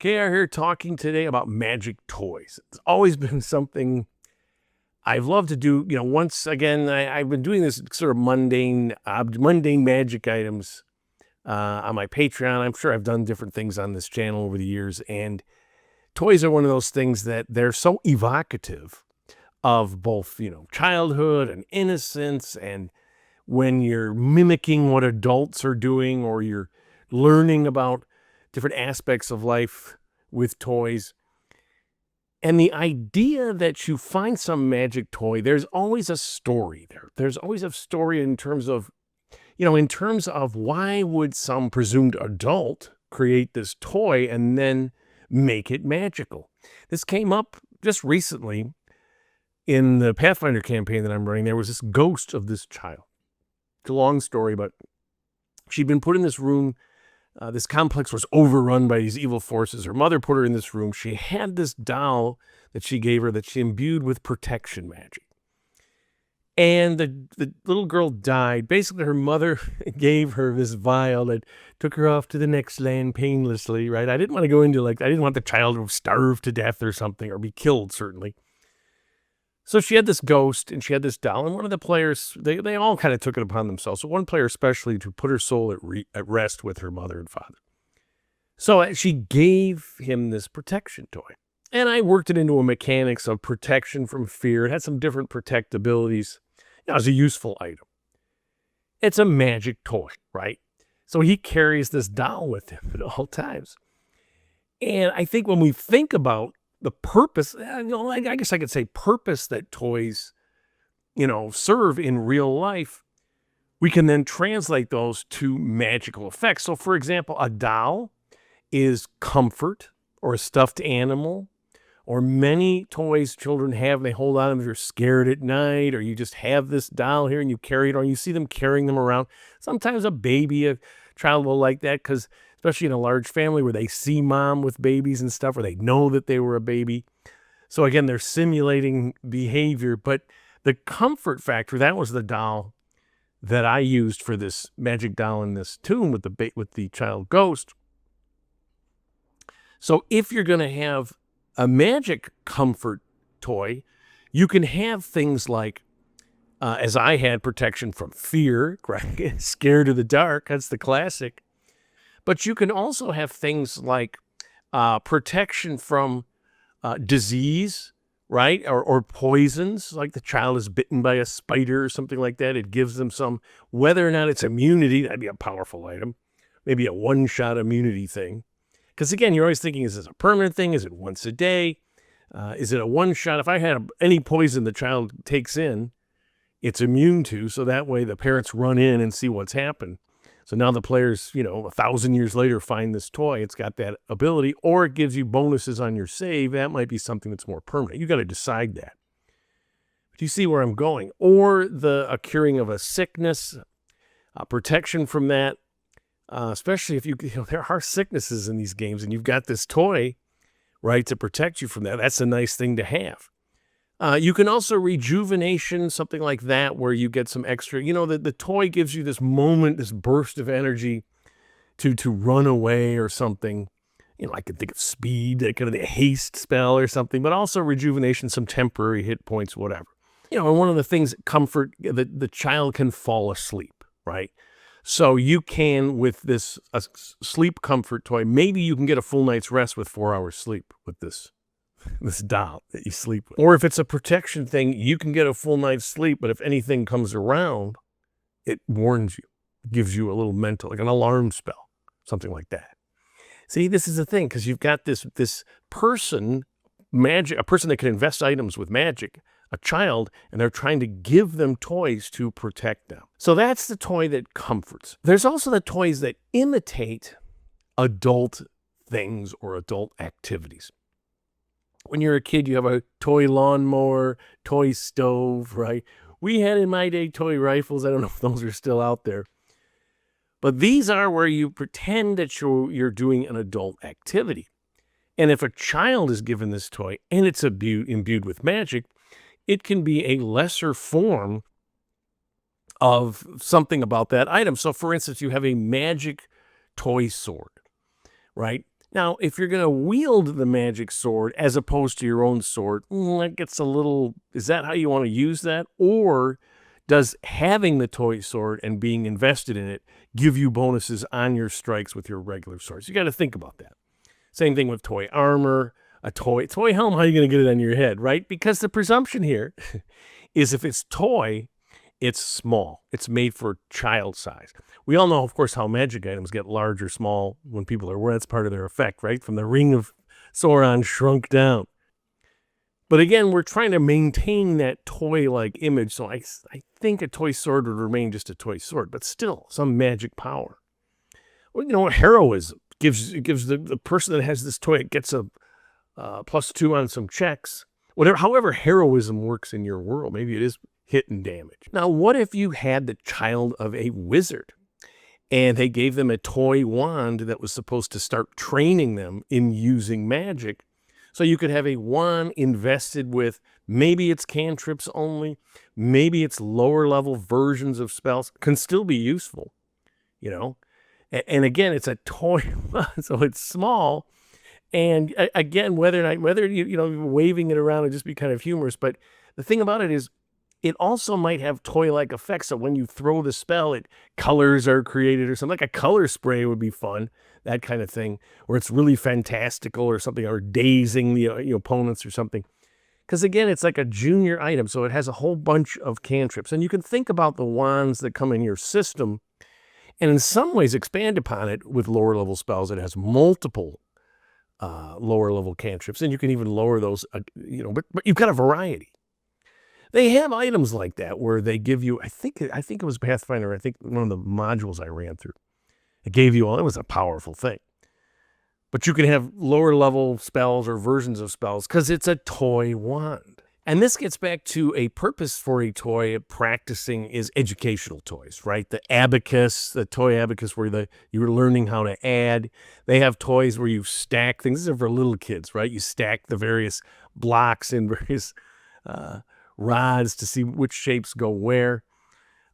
KR here talking today about magic toys. It's always been something I've loved to do. Once again, I've been doing this sort of mundane magic items on my Patreon. I'm sure I've done different things on this channel over the years. And toys are one of those things that they're so evocative of both, childhood and innocence. And when you're mimicking what adults are doing or you're learning about different aspects of life with toys. And the idea that you find some magic toy, there's always a story there. There's always a story in terms of why would some presumed adult create this toy and then make it magical. This came up just recently in the Pathfinder campaign that I'm running. There was this ghost of this child. It's a long story, but she'd been put in this room. This complex was overrun by these evil forces. Her mother put her in this room. She had this doll that she gave her that she imbued with protection magic. And the little girl died. Basically, her mother gave her this vial that took her off to the next land painlessly, right? I didn't want to go into, I didn't want the child to starve to death or something, or be killed, certainly. So she had this ghost, and she had this doll, and one of the players, they all kind of took it upon themselves. So one player especially to put her soul at rest with her mother and father. So she gave him this protection toy. And I worked it into a mechanics of protection from fear. It had some different protect abilities. It was a useful item. It's a magic toy, right? So he carries this doll with him at all times. And I think when we think about the purpose, I guess I could say purpose that toys, serve in real life, we can then translate those to magical effects. So, for example, a doll is comfort, or a stuffed animal, or many toys children have, they hold on to them if you're scared at night, or you just have this doll here and you carry it, or you see them carrying them around. Sometimes a child will like that because especially in a large family where they see mom with babies and stuff, where they know that they were a baby. So again, they're simulating behavior, but the comfort factor, that was the doll that I used for this magic doll in this tomb with the child ghost. So if you're going to have a magic comfort toy, you can have things like, as I had, protection from fear, right? Scared of the dark, that's the classic. But you can also have things like protection from disease, right? Or poisons, like the child is bitten by a spider or something like that. It gives them some, whether or not it's immunity, that'd be a powerful item. Maybe a one-shot immunity thing. Because again, you're always thinking, is this a permanent thing? Is it once a day? Is it a one-shot? If I had any poison the child takes in, it's immune to, so that way the parents run in and see what's happened. So now the players, 1,000 years later, find this toy. It's got that ability, or it gives you bonuses on your save. That might be something that's more permanent. You got to decide that. But you see where I'm going. Or a curing of a sickness, protection from that. Especially if there are sicknesses in these games, and you've got this toy, right, to protect you from that. That's a nice thing to have. You can also rejuvenation, something like that, where you get some extra, the toy gives you this moment, this burst of energy to run away or something. I could think of speed, kind of the haste spell or something, but also rejuvenation, some temporary hit points, whatever. And one of the things, comfort, the child can fall asleep, right? So you can, with this sleep comfort toy, maybe you can get a full night's rest with 4 hours sleep with this doll that you sleep with. Or if it's a protection thing, you can get a full night's sleep, but if anything comes around, it warns you, gives you a little mental, like an alarm spell, something like that. See, this is the thing, because you've got this person, a person that can invest items with magic, a child, and they're trying to give them toys to protect them. So that's the toy that comforts. There's also the toys that imitate adult things or adult activities. When you're a kid, you have a toy lawnmower, toy stove, right? We had in my day toy rifles. I don't know if those are still out there. But these are where you pretend that you're doing an adult activity. And if a child is given this toy and it's imbued with magic, it can be a lesser form of something about that item. So, for instance, you have a magic toy sword, right? Now, if you're going to wield the magic sword as opposed to your own sword, that gets a little, is that how you want to use that? Or does having the toy sword and being invested in it give you bonuses on your strikes with your regular swords? You got to think about that. Same thing with toy armor, a toy helm. How are you going to get it on your head, right? Because the presumption here is if it's toy, it's small. It's made for child size. We all know, of course, how magic items get large or small when people are wearing. That's part of their effect, right? From the Ring of Sauron shrunk down. But again, we're trying to maintain that toy-like image, so I think a toy sword would remain just a toy sword, but still some magic power. Well, heroism gives the person that has this toy, it gets a +2 on some checks. However heroism works in your world, maybe it is hit and damage. Now, what if you had the child of a wizard and they gave them a toy wand that was supposed to start training them in using magic? So you could have a wand invested with, maybe it's cantrips only, maybe it's lower level versions of spells, can still be useful, And again, it's a toy, so it's small. And again, whether you waving it around would just be kind of humorous, but the thing about it is, it also might have toy-like effects. So when you throw the spell, colors are created or something. Like a color spray would be fun, that kind of thing, where it's really fantastical or something, or dazing the opponents or something. Because again, it's like a junior item, so it has a whole bunch of cantrips. And you can think about the wands that come in your system, and in some ways expand upon it with lower-level spells. It has multiple lower-level cantrips, and you can even lower those, but you've got a variety. They have items like that where they give you, I think it was Pathfinder, I think one of the modules I ran through, it gave you it was a powerful thing. But you can have lower level spells or versions of spells because it's a toy wand. And this gets back to a purpose for a toy practicing is educational toys, right? The abacus, the toy abacus where you're learning how to add. They have toys where you stack things. These are for little kids, right? You stack the various blocks in various rods to see which shapes go where.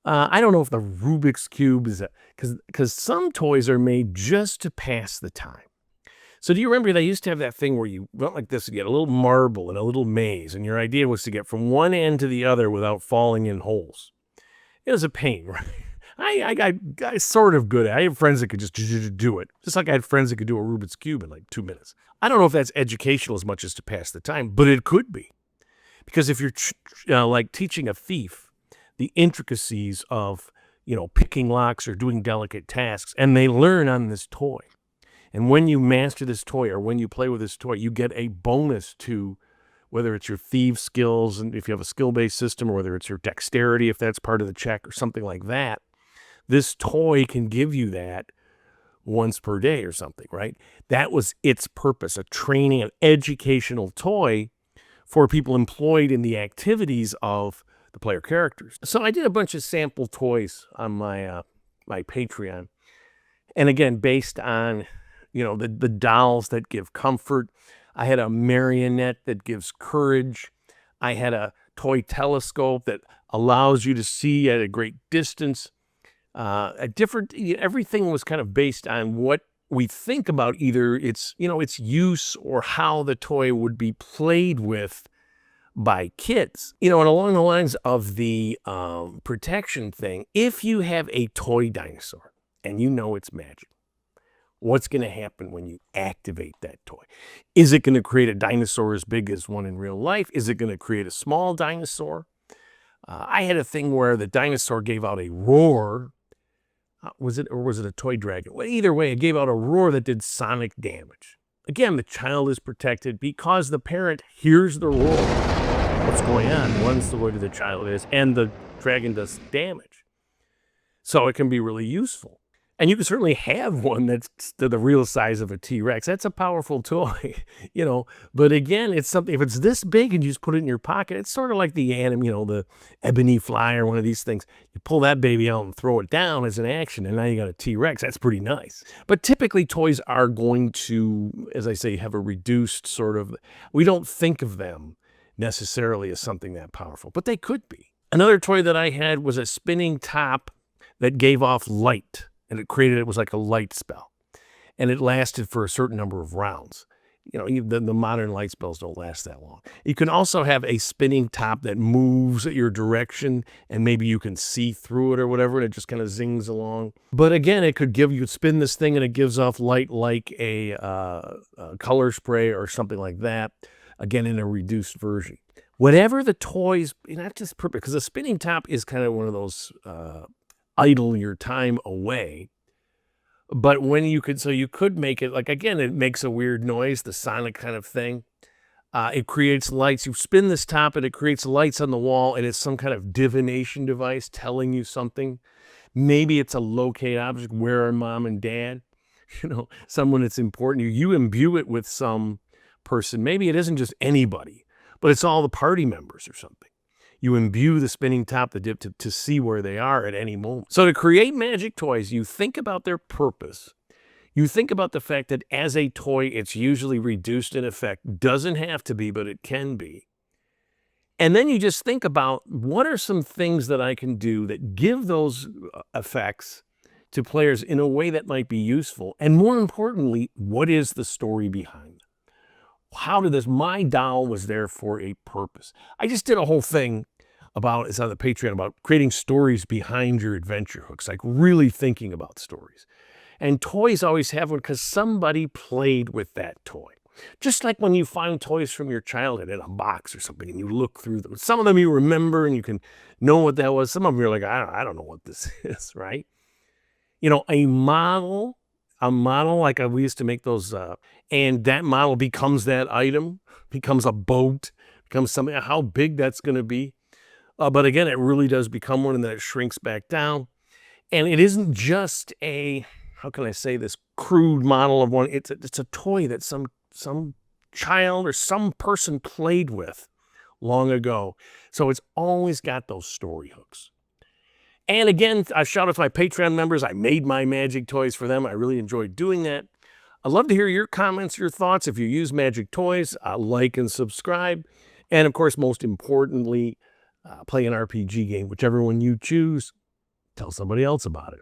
I don't know if the Rubik's Cube is because some toys are made just to pass the time. So do you remember they used to have that thing where you went like this, you get a little marble and a little maze, and your idea was to get from one end to the other without falling in holes. It was a pain, right? I got sort of good at it. I have friends that could just do it, just like I had friends that could do a Rubik's Cube in like 2 minutes. I don't know if that's educational as much as to pass the time, but it could be. Because if you're like teaching a thief the intricacies of, picking locks or doing delicate tasks, and they learn on this toy. And when you master this toy or when you play with this toy, you get a bonus to whether it's your thieves skills, and if you have a skill-based system, or whether it's your dexterity, if that's part of the check or something like that. This toy can give you that once per day or something, right? That was its purpose, a training, an educational toy for people employed in the activities of the player characters. So I did a bunch of sample toys on my my Patreon. And again, based on, the dolls that give comfort. I had a marionette that gives courage. I had a toy telescope that allows you to see at a great distance. Everything was kind of based on what we think about either its use or how the toy would be played with by kids. And along the lines of the protection thing, if you have a toy dinosaur and it's magic, what's going to happen when you activate that toy? Is it going to create a dinosaur as big as one in real life? Is it going to create a small dinosaur? I had a thing where the dinosaur gave out a roar. Was it a toy dragon? Well, either way, it gave out a roar that did sonic damage. Again, the child is protected because the parent hears the roar. What's going on? Runs the way to the child is, and the dragon does damage. So it can be really useful. And you can certainly have one that's the real size of a T-Rex. That's a powerful toy, But again, it's something, if it's this big and you just put it in your pocket, it's sort of like the the ebony fly or one of these things. You pull that baby out and throw it down as an action, and now you got a T-Rex. That's pretty nice. But typically toys are going to, as I say, have a reduced sort of, we don't think of them necessarily as something that powerful, but they could be. Another toy that I had was a spinning top that gave off light. And it was like a light spell. and it lasted for a certain number of rounds. You know, the modern light spells don't last that long. You can also have a spinning top that moves at your direction, and maybe you can see through it or whatever, and it just kind of zings along. But again, it could give you spin this thing, and it gives off light like a color spray or something like that. Again, in a reduced version. Whatever the toys, not just perfect, because a spinning top is kind of one of those idle your time away. But when you could, so you could make it, like, again, it makes a weird noise, the sonic kind of thing. It creates lights. You spin this top and it creates lights on the wall, and it's some kind of divination device telling you something. Maybe it's a locate object. Where are mom and dad? You know, someone that's important to you. You imbue it with some person. Maybe it isn't just anybody, but it's all the party members or something. You imbue the spinning top, the dip, to see where they are at any moment. So to create magic toys, you think about their purpose. You think about the fact that as a toy, it's usually reduced in effect. Doesn't have to be, but it can be. And then you just think about, what are some things that I can do that give those effects to players in a way that might be useful? And more importantly, what is the story behind it? How did this, my doll was there for a purpose. I just did a whole thing about, it's on the Patreon, about creating stories behind your adventure hooks, like really thinking about stories. And toys always have one because somebody played with that toy. Just like when you find toys from your childhood in a box or something and you look through them. Some of them you remember and you can know what that was. Some of them you're like, I don't know what this is, right? You know, a model like we used to make those, and that model becomes that item, becomes a boat, becomes something, how big that's going to be. But again, it really does become one, and then it shrinks back down. And it isn't just a, how can I say this, crude model of one. It's a toy that some child or some person played with long ago. So it's always got those story hooks. And again, I shout out to my Patreon members. I made my magic toys for them. I really enjoyed doing that. I'd love to hear your comments, your thoughts. If you use magic toys, like and subscribe. And of course, most importantly, play an RPG game, whichever one you choose. Tell somebody else about it.